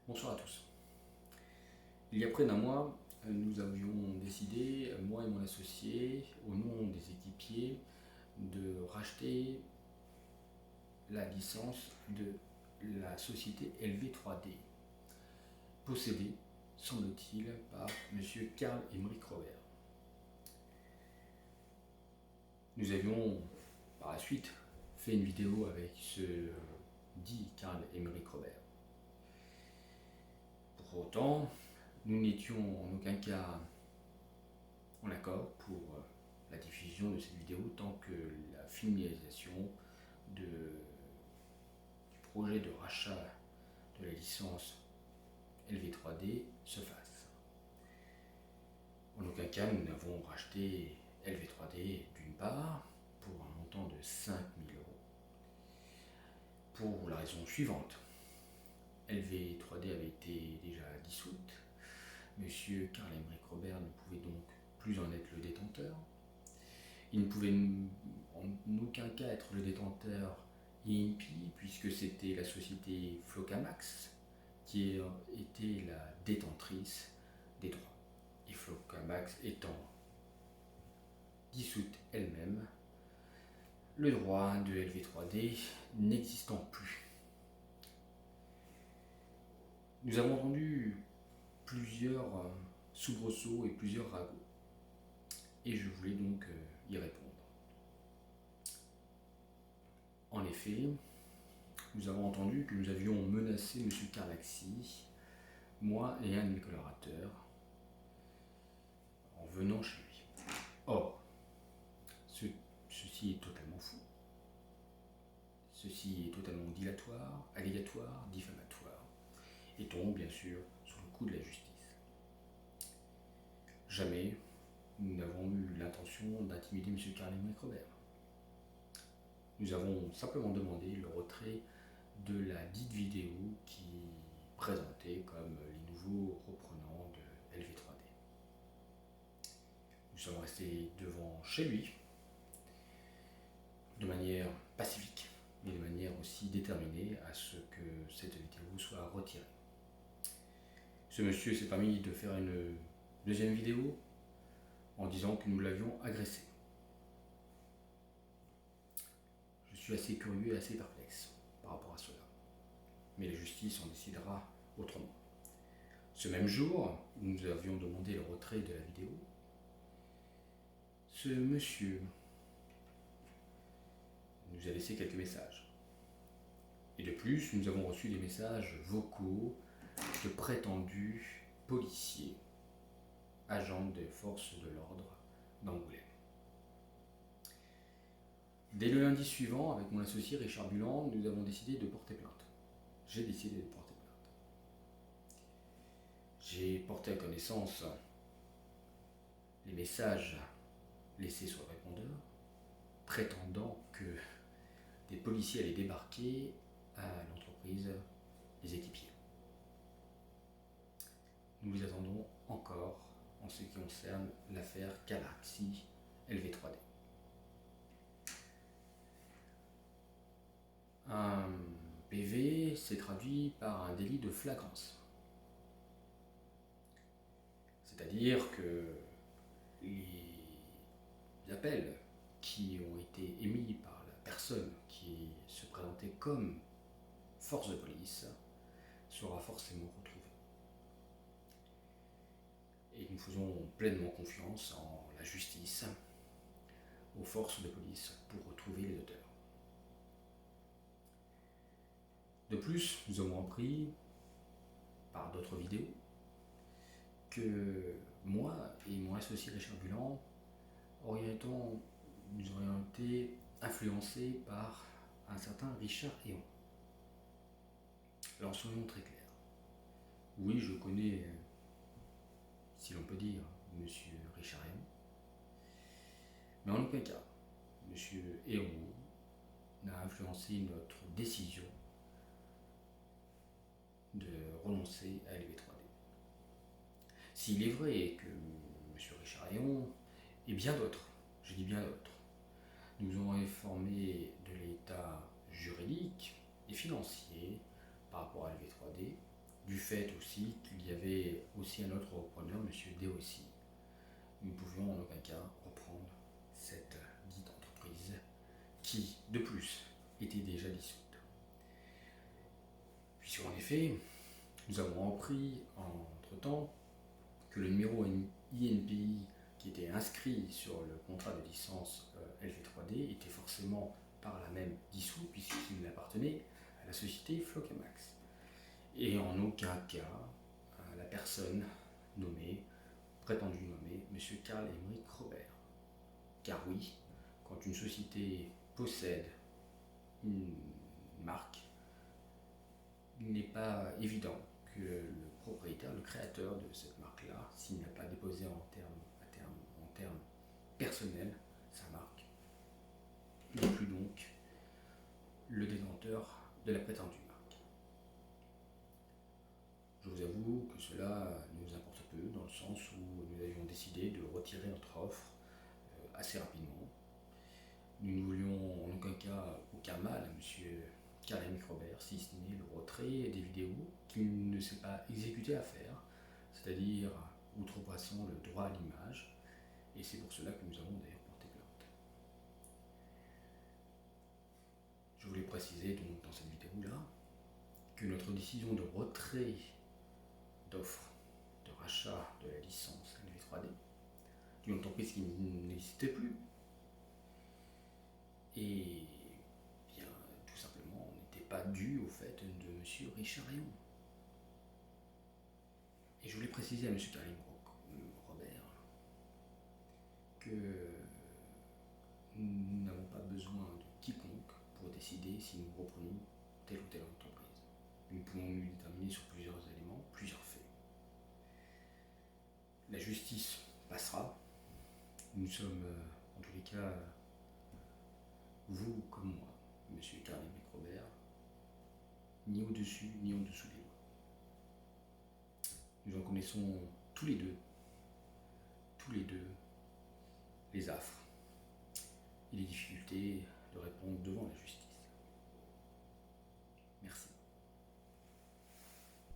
Bonsoir à tous. Il y a près d'un mois, nous avions décidé, moi et mon associé, au nom des équipiers, de racheter la licence de la société LV3D, possédée, semble-t-il, par M. Karl-Emerick Robert. Nous avions, par la suite, fait une vidéo avec ce dit Karl-Emerick Robert. Pour autant, nous n'étions en aucun cas en accord pour la diffusion de cette vidéo tant que la finalisation du projet de rachat de la licence LV3D se fasse. En aucun cas nous n'avons racheté LV3D d'une part pour un montant de 5 000 euros. Pour la raison suivante, LV3D avait été déjà dissoute. Monsieur Karl-Emerick Robert ne pouvait donc plus en être le détenteur. Il ne pouvait en aucun cas être le détenteur INPI, puisque c'était la société Flocamax qui était la détentrice des droits. Et Flocamax étant dissoute elle-même, le droit de LV3D n'existant plus. Nous avons entendu plusieurs soubresauts et plusieurs ragots. Et je voulais donc y répondre. En effet, nous avons entendu que nous avions menacé M. Carlaxi, moi et un de mes collaborateurs, en venant chez lui. Or, ceci est totalement faux. Ceci est totalement dilatoire, allégatoire, diffamatoire, et tombe bien sûr sous le coup de la justice. Jamais nous n'avons eu l'intention d'intimider M. Karl-Emerick Robert. Nous avons simplement demandé le retrait de la dite vidéo qui présentait comme les nouveaux reprenants de LV3D. Nous sommes restés devant chez lui, de manière pacifique, mais de manière aussi déterminée à ce que cette vidéo soit retirée. Ce monsieur s'est permis de faire une deuxième vidéo en disant que nous l'avions agressé. Je suis assez curieux et assez perplexe par rapport à cela. Mais la justice en décidera autrement. Ce même jour, où nous avions demandé le retrait de la vidéo, ce monsieur nous a laissé quelques messages. Et de plus, nous avons reçu des messages vocaux de prétendus policiers, agents des forces de l'ordre d'Angoulême. Dès le lundi suivant, avec mon associé Richard Buland, nous avons décidé de porter plainte. J'ai décidé de porter plainte. J'ai porté à connaissance les messages laissés sur le répondeur, prétendant que des policiers allaient débarquer à l'entreprise des équipiers. Nous les attendons encore en ce qui concerne l'affaire Galaxy LV3D. Un PV s'est traduit par un délit de flagrance. C'est-à-dire que les appels qui ont été émis par la personne qui se présentait comme force de police sera forcément retrouvée. Et nous faisons pleinement confiance en la justice, aux forces de police pour retrouver les auteurs. De plus, nous avons appris par d'autres vidéos que moi et mon associé Richard Buland nous aurions été influencés par un certain Richard Héon. Alors soyons très clairs. Oui, je connais, si l'on peut dire, monsieur Richard Héon, mais en aucun cas, monsieur Héon n'a influencé notre décision de renoncer à LV3D. S'il est vrai que M. Richard Héon et bien d'autres, je dis bien d'autres, nous ont informé de l'état juridique et financier par rapport à LV3D, du fait aussi qu'il y avait aussi un autre repreneur, M. Deossi. Nous ne pouvions en aucun cas reprendre cette dite entreprise qui, de plus, était déjà dissoute. Puisqu'en effet, nous avons appris entre-temps que le numéro INPI qui était inscrit sur le contrat de licence LV3D était forcément par là même dissous puisqu'il appartenait à la société Flocamax. Et en aucun cas, la personne nommée, prétendue nommée, M. Karl-Emerick Robert. Car oui, quand une société possède une marque, il n'est pas évident que le propriétaire, le créateur de cette marque-là, s'il n'a pas déposé en termes personnels sa marque, n'est plus donc le détenteur de la prétendue marque. Je vous avoue que cela nous importe peu, dans le sens où nous avions décidé de retirer notre offre assez rapidement. Nous ne voulions en aucun cas aucun mal à M. Karl-Emerick Robert, si ce n'est le retrait des vidéos qu'il ne s'est pas exécuté à faire, c'est-à-dire outrepassant le droit à l'image, et c'est pour cela que nous avons d'ailleurs porté plainte. Je voulais préciser donc dans cette vidéo-là que notre décision de retrait d'offre de rachat de la licence LV3D d'une entreprise qui n'existait plus, et bien tout simplement n'était pas due au fait de M. Richard Léon. Et je voulais préciser à M. Karl-Emerick Robert que nous n'avons pas besoin de quiconque pour décider si nous reprenons telle ou telle entreprise. Nous pouvons nous déterminer sur plusieurs éléments, plusieurs faits. La justice passera. Nous sommes, en tous les cas, vous comme moi, M. Karl-Emerick Robert, ni au-dessus ni en dessous des lois. Nous en connaissons tous les deux, les affres et les difficultés de répondre devant la justice.